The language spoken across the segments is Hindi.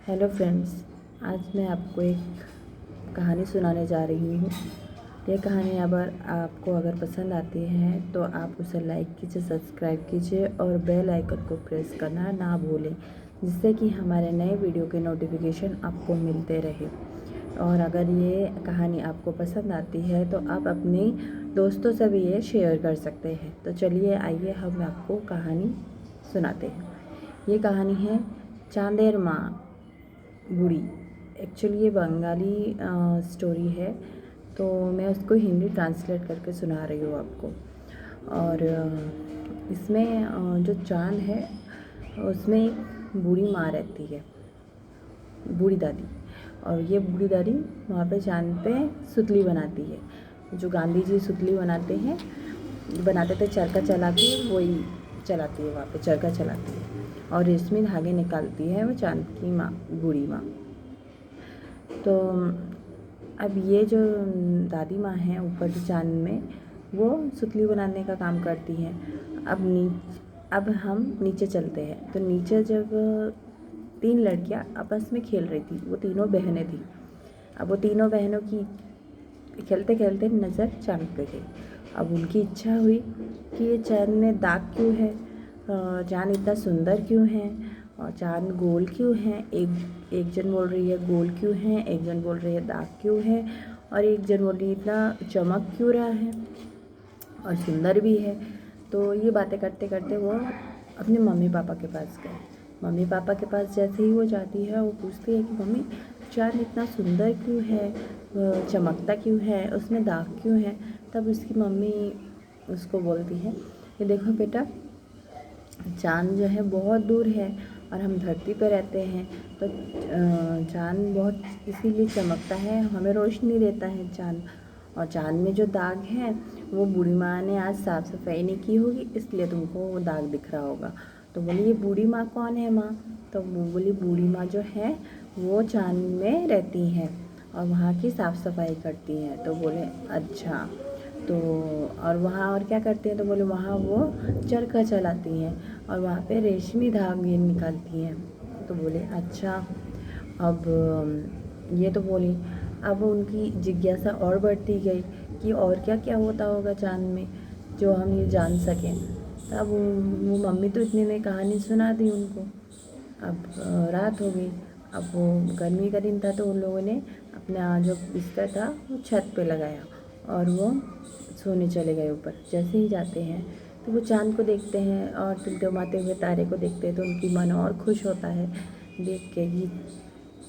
हेलो फ्रेंड्स, आज मैं आपको एक कहानी सुनाने जा रही हूँ। ये कहानी आपको अगर पसंद आती है तो आप उसे लाइक कीजिए, सब्सक्राइब कीजिए और बेल आइकन को प्रेस करना ना भूलें, जिससे कि हमारे नए वीडियो के नोटिफिकेशन आपको मिलते रहे। और अगर ये कहानी आपको पसंद आती है तो आप अपने दोस्तों से भी ये शेयर कर सकते हैं। तो चलिए आइए हम आपको कहानी सुनाते हैं। ये कहानी है चांदेर माँ बूढ़ी। एक्चुअली ये बंगाली स्टोरी है, तो मैं उसको हिंदी ट्रांसलेट करके सुना रही हूँ आपको। और इसमें जो चांद है उसमें एक बूढ़ी माँ रहती है, बूढ़ी दादी। और ये बूढ़ी दादी वहाँ पे चांद पे सुतली बनाती है। जो गांधी जी सुतली बनाते थे चरखा चला के, वही चलाती है वहाँ पे, चरखा चलाती है और रेशमी धागे निकालती है वो चांद की माँ, बूढ़ी माँ। तो अब ये जो दादी माँ है ऊपर जो चांद में, वो सुतली बनाने का काम करती हैं। अब हम नीचे चलते हैं। तो नीचे जब 3 लड़कियाँ आपस में खेल रही थी, वो तीनों बहनें थी। अब वो तीनों बहनों की खेलते खेलते नज़र चांद पे गई। अब उनकी इच्छा हुई कि ये चांद में दाग क्यों है, चांद इतना सुंदर क्यों है और चांद गोल क्यों है। एक जन बोल रही है गोल क्यों है, एक जन बोल रही है दाग क्यों है, और एक जन बोल रही है इतना चमक क्यों रहा है और सुंदर भी है। तो ये बातें करते करते वो अपने मम्मी पापा के पास गए। मम्मी पापा के पास जैसे ही वो जाती है, वो पूछती है कि मम्मी चांद इतना सुंदर क्यों है, चमकता क्यों है, उसमें दाग क्यों है। तब उसकी मम्मी उसको बोलती है कि देखो बेटा, चांद जो है बहुत दूर है और हम धरती पर रहते हैं, तो चांद बहुत इसीलिए चमकता है, हमें रोशनी देता है चांद। और चांद में जो दाग है वो बूढ़ी माँ ने आज साफ़ सफाई नहीं की होगी, इसलिए तुमको वो दाग दिख रहा होगा। तो बोली ये बूढ़ी माँ कौन है माँ? तो वो बोली बूढ़ी माँ जो है वो चांद में रहती हैं और वहाँ की साफ़ सफाई करती हैं। तो बोले अच्छा, तो और वहाँ और क्या करते हैं? तो बोले वहाँ वो चरखा चलाती हैं और वहाँ पे रेशमी धागे निकालती हैं। तो बोले अच्छा। अब ये तो बोली, अब उनकी जिज्ञासा और बढ़ती गई कि और क्या क्या होता होगा चांद में जो हम ये जान सकें। तब वो मम्मी तो इतने में कहानी सुना दी उनको। अब रात हो गई। अब वो गर्मी का दिन था, तो उन लोगों ने अपना जो बिस्तर था वो छत पे लगाया और वो सोने चले गए ऊपर। जैसे ही जाते हैं तो वो चाँद को देखते हैं और टिमटिमाते हुए तारे को देखते हैं, तो उनकी मन और खुश होता है देख के कि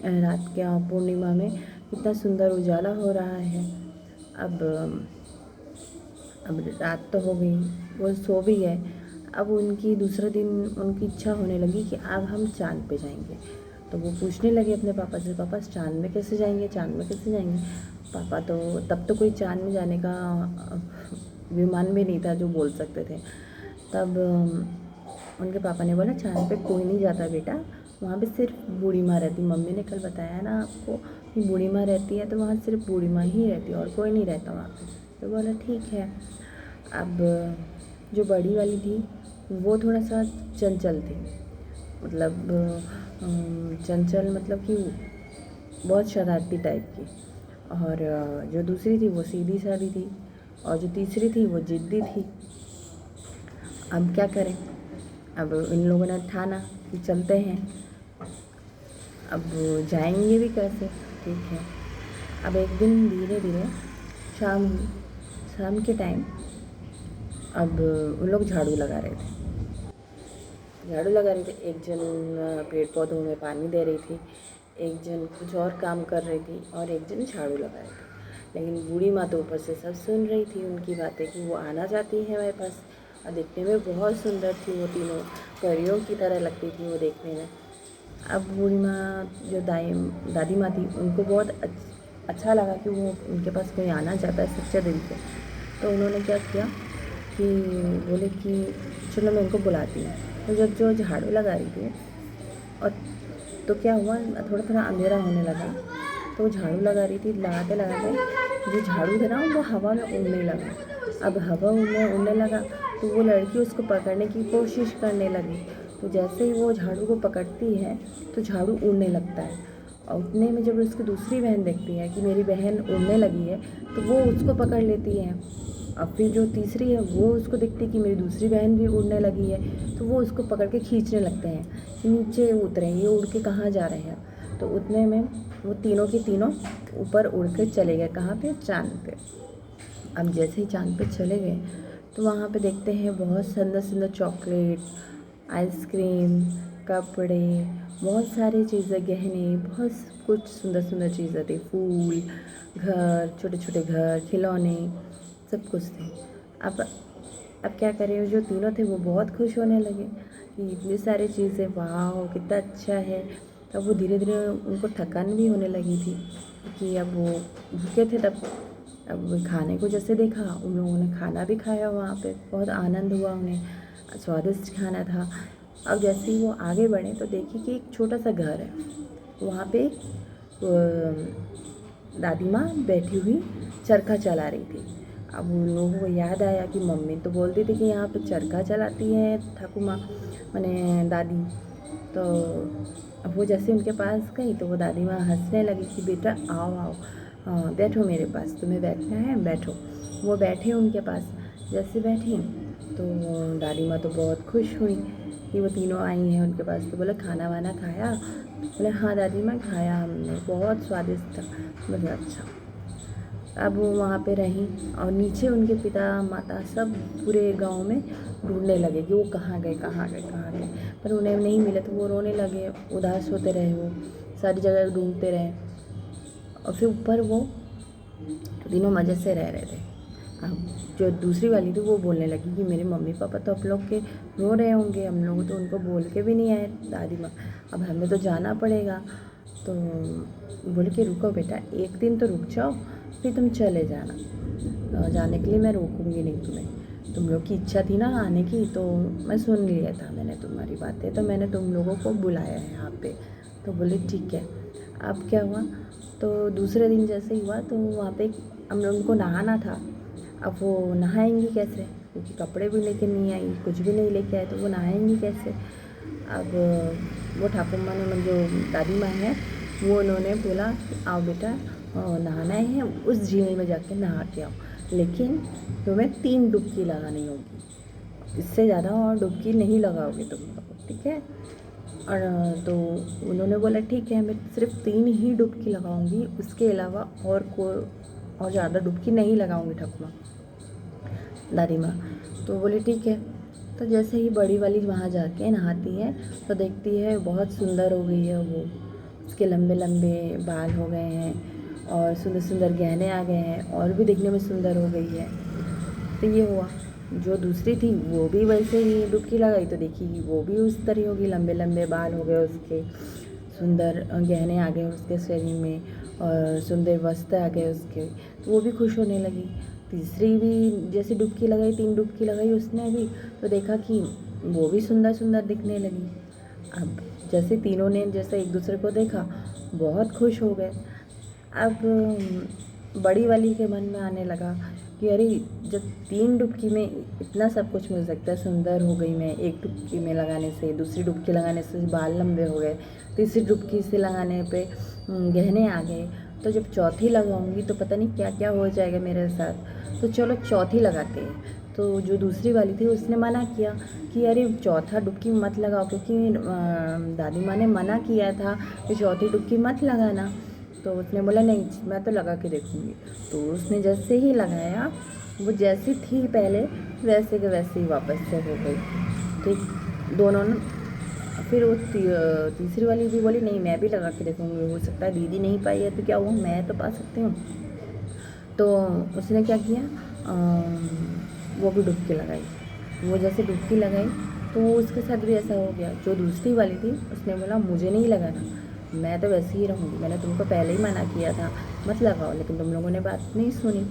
रात के पूर्णिमा में कितना सुंदर उजाला हो रहा है। अब रात तो हो गई, वो सो भी गए। अब उनकी दूसरे दिन उनकी इच्छा होने लगी कि अब हम चाँद पे जाएंगे। तो वो पूछने लगे अपने पापा से, पापा चाँद में कैसे जाएंगे, चाँद में कैसे जाएंगे? पापा तो तब तो कोई चाँद में जाने का विमान भी नहीं था जो बोल सकते थे। तब उनके पापा ने बोला चाँद पे कोई नहीं जाता बेटा, वहाँ पे सिर्फ बूढ़ी माँ रहती। मम्मी ने कल बताया ना आपको कि बूढ़ी माँ रहती है, तो वहाँ सिर्फ बूढ़ी माँ ही रहती है और कोई नहीं रहता वहाँ पे। तो बोला ठीक है। अब जो बड़ी वाली थी वो थोड़ा सा चंचल थी, मतलब चंचल मतलब कि बहुत शरारती टाइप की। और जो दूसरी थी वो सीधी सादी थी और जो तीसरी थी वो जिद्दी थी। अब क्या करें? अब इन लोगों ने ठाना कि चलते हैं। अब जाएंगे भी कैसे? ठीक है। अब एक दिन धीरे धीरे शाम के टाइम अब उन लोग झाड़ू लगा रहे थे। एक जन पेड़ पौधों में पानी दे रही थी, एक जन कुछ और काम कर रही थी और एक जन झाड़ू लगा रही थी। लेकिन बूढ़ी माँ तो ऊपर से सब सुन रही थी उनकी बातें कि वो आना चाहती है मेरे पास। और देखने में बहुत सुंदर थी, वो तीनों परियों की तरह लगती थी वो देखने में। अब बूढ़ी माँ जो दादी माँ थी, उनको बहुत अच्छा लगा कि वो उनके पास कोई आना चाहता है सच्चे दिल से। तो उन्होंने क्या किया कि बोले कि चलो मैं इनको बुलाती हूँ। तो जब जो झाड़ू लगा रही थी और तो क्या हुआ, थोड़ा थोड़ा अंधेरा होने लगा। तो झाड़ू लगा रही थी, लगाते लगाते जो झाड़ू था ना वो हवा में उड़ने लगा। अब हवा में उड़ने लगा तो वो लड़की उसको पकड़ने की कोशिश करने लगी। तो जैसे ही वो झाड़ू को पकड़ती है तो झाड़ू उड़ने लगता है। और उतने में जब उसकी दूसरी बहन देखती है कि मेरी बहन उड़ने लगी है तो वो उसको पकड़ लेती है। अब फिर जो तीसरी है वो उसको देखती है कि मेरी दूसरी बहन भी उड़ने लगी है, तो वो उसको पकड़ के खींचने लगते हैं कि नीचे उतरे, ये उड़ के कहाँ जा रहे हैं। तो उतने में वो तीनों की तीनों ऊपर उड़ के चले गए, कहाँ पे, चाँद पे। अब जैसे ही चाँद पे चले गए तो वहाँ पे देखते हैं बहुत सुंदर सुंदर चॉकलेट, आइसक्रीम, कपड़े, बहुत सारी चीज़ें, गहने, बहुत कुछ सुंदर सुंदर चीज़ें थी, फूल, घर, छोटे छोटे घर, खिलौने, सब कुछ थे। अब क्या करें, जो तीनों थे वो बहुत खुश होने लगे कि इतनी सारी चीज़ें, वाह कितना अच्छा है। तब वो धीरे धीरे उनको थकान भी होने लगी थी कि अब वो भूखे थे तब। अब वो खाने को जैसे देखा, उन लोगों ने खाना भी खाया, वहाँ पे बहुत आनंद हुआ उन्हें, स्वादिष्ट खाना था। अब जैसे ही वो आगे बढ़े तो देखी कि एक छोटा सा घर है, वहाँ पे एक दादी माँ बैठी हुई चरखा चला रही थी। अब उन लोगों को याद आया कि मम्मी तो बोलती थी कि यहाँ पे चरखा चलाती है ठाकुमा, मैंने दादी। तो अब वो जैसे उनके पास गई तो वो दादी माँ हंसने लगी कि बेटा आओ आओ, बैठो मेरे पास, तुम्हें बैठना है बैठो। वो बैठे उनके पास, जैसे बैठी तो दादी माँ तो बहुत खुश हुई कि वो तीनों आई हैं उनके पास। तो बोले खाना वाना खाया? बोले हाँ दादी माँ खाया हमने, बहुत स्वादिष्ट था। बोले अच्छा। अब वो वहाँ पे रहीं और नीचे उनके पिता माता सब पूरे गांव में ढूंढने लगे कि वो कहाँ गए कहाँ गए कहाँ गए, पर उन्हें नहीं मिले। तो वो रोने लगे, उदास होते रहे, वो सारी जगह ढूंढते रहे। और फिर ऊपर वो तीनों मज़े से रह रहे थे। अब जो दूसरी वाली थी वो बोलने लगी कि मेरे मम्मी पापा तो आप लोग के रो रहे होंगे, हम लोग तो उनको बोल के भी नहीं आए दादी माँ, अब हमें तो जाना पड़ेगा। तो बोले कि रुको बेटा, एक दिन तो रुक जाओ, फिर तुम चले जाना, जाने के लिए मैं रोकूंगी नहीं तुम्हें। तुम लोग की इच्छा थी ना आने की, तो मैं सुन लिया था मैंने तुम्हारी बातें, तो मैंने तुम लोगों को बुलाया है यहाँ पे। तो बोले ठीक है। अब क्या हुआ, तो दूसरे दिन जैसे ही हुआ तो वहाँ पे हम लोगों को नहाना था। अब वो नहाएंगी कैसे, क्योंकि कपड़े भी लेके नहीं आई, कुछ भी नहीं लेके आए, तो वो नहाएंगी कैसे। अब वो ठाकुर माँ ने, जो दादी माँ है, वो उन्होंने बोला आओ बेटा, नहाना है उस झील में जाके नहा के आओ, लेकिन तुम्हें 3 डुबकी लगानी होगी, इससे ज़्यादा और डुबकी नहीं लगाओगे तुम लोग, ठीक है। और तो उन्होंने बोला ठीक है, मैं सिर्फ 3 ही डुबकी लगाऊंगी, उसके अलावा और ज़्यादा डुबकी नहीं लगाऊंगी ठाकुमा, दादी माँ। तो बोले ठीक है। तो जैसे ही बड़ी वाली वहाँ जाके नहाती है तो देखती है बहुत सुंदर हो गई है वो, उसके लंबे लंबे बाल हो गए हैं और सुंदर सुंदर गहने आ गए हैं और भी दिखने में सुंदर हो गई है। तो ये हुआ। जो दूसरी थी वो भी वैसे ही डुबकी लगाई तो देखी वो भी उस तरह होगी, लंबे लंबे बाल हो गए उसके, सुंदर गहने आ गए उसके शरीर में और सुंदर वस्त्र आ गए उसके, तो वो भी खुश होने लगी। तीसरी भी जैसे डुबकी लगाई, 3 डुबकी लगाई उसने भी, तो देखा कि वो भी सुंदर सुंदर दिखने लगी। अब जैसे तीनों ने जैसे एक दूसरे को देखा, बहुत खुश हो गए। अब बड़ी वाली के मन में आने लगा कि अरे जब 3 डुबकी में इतना सब कुछ मिल सकता है, सुंदर हो गई मैं एक डुबकी में लगाने से, दूसरी डुबकी लगाने से बाल लंबे हो गए, तीसरी डुबकी से लगाने पे गहने आ गए, तो जब चौथी लगाऊंगी तो पता नहीं क्या क्या हो जाएगा मेरे साथ, तो चलो चौथी लगाते हैं। तो जो दूसरी वाली थी उसने मना किया कि अरे चौथा डुबकी मत लगाओ, क्योंकि दादी माँ ने मना किया था कि चौथी डुबकी मत लगाना। तो उसने बोला नहीं मैं तो लगा के देखूँगी। तो उसने जैसे ही लगाया, वो जैसी थी पहले वैसे के वैसे ही वापस से हो गई। ठीक, दोनों ने फिर वो तीसरी वाली भी बोली नहीं मैं भी लगा के देखूँगी, हो सकता है दीदी नहीं पाई है तो क्या हुआ, मैं तो पा सकती हूँ। तो उसने क्या किया, वो भी डुबकी लगाई। वो जैसे डुबकी लगाई तो वो उसके साथ भी ऐसा हो गया। जो दूसरी वाली थी उसने बोला मुझे नहीं लगाना, मैं तो वैसे ही रहूँगी, मैंने तुमको पहले ही मना किया था मत लगाओ, लेकिन तुम लोगों ने बात नहीं सुनी।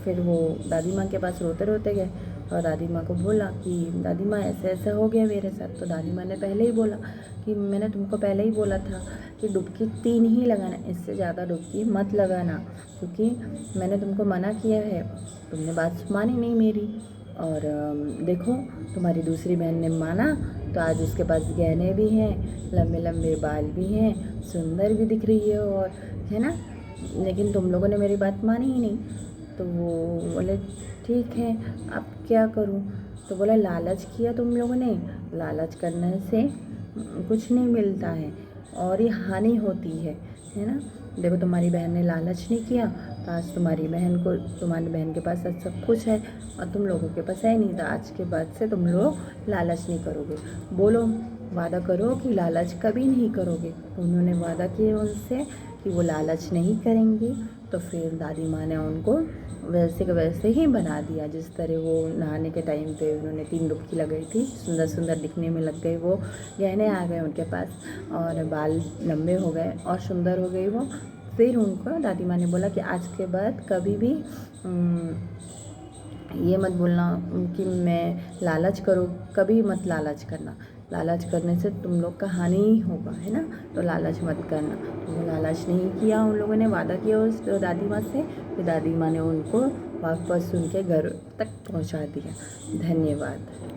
फिर वो दादी माँ के पास रोते रोते गए और दादी माँ को बोला कि दादी माँ ऐसे ऐसा हो गया मेरे साथ। तो दादी माँ ने पहले ही बोला कि मैंने तुमको पहले ही बोला था कि डुबकी 3 ही लगाना, इससे ज़्यादा डुबकी मत लगाना, क्योंकि मैंने तुमको मना किया है, तुमने बात मानी नहीं मेरी और देखो तुम्हारी दूसरी बहन ने माना तो आज उसके पास गहने भी हैं, लंबे लंबे बाल भी हैं, सुंदर भी दिख रही है और है ना। लेकिन तुम लोगों ने मेरी बात मानी ही नहीं। तो वो बोले ठीक है अब क्या करूं। तो बोला लालच किया तुम लोगों ने, लालच करने से कुछ नहीं मिलता है और ये हानि होती है ना। देखो तुम्हारी बहन ने लालच नहीं किया तो आज तुम्हारी बहन के पास आज सब कुछ है और तुम लोगों के पास है नहीं। तो आज के बाद से तुम लोग लालच नहीं करोगे। बोलो, वादा करो कि लालच कभी नहीं करोगे। उन्होंने वादा किया उनसे कि वो लालच नहीं करेंगी। तो फिर दादी माँ ने उनको वैसे के वैसे ही बना दिया। जिस तरह वो नहाने के टाइम पे उन्होंने 3 डुबकी लगाई थी, सुंदर सुंदर दिखने में लग गए वो, गहने आ गए उनके पास और बाल लंबे हो गए और सुंदर हो गई वो। फिर उनको दादी माँ ने बोला कि आज के बाद कभी भी ये मत बोलना कि मैं लालच करूँ, कभी मत लालच करना। लालच करने से तुम लोग का हानि ही होगा, है ना। तो लालच मत करना। तो वो लालच नहीं किया, उन लोगों ने वादा किया उस दादी माँ से। फिर दादी माँ ने उनको वापस उनके घर तक पहुँचा दिया। धन्यवाद।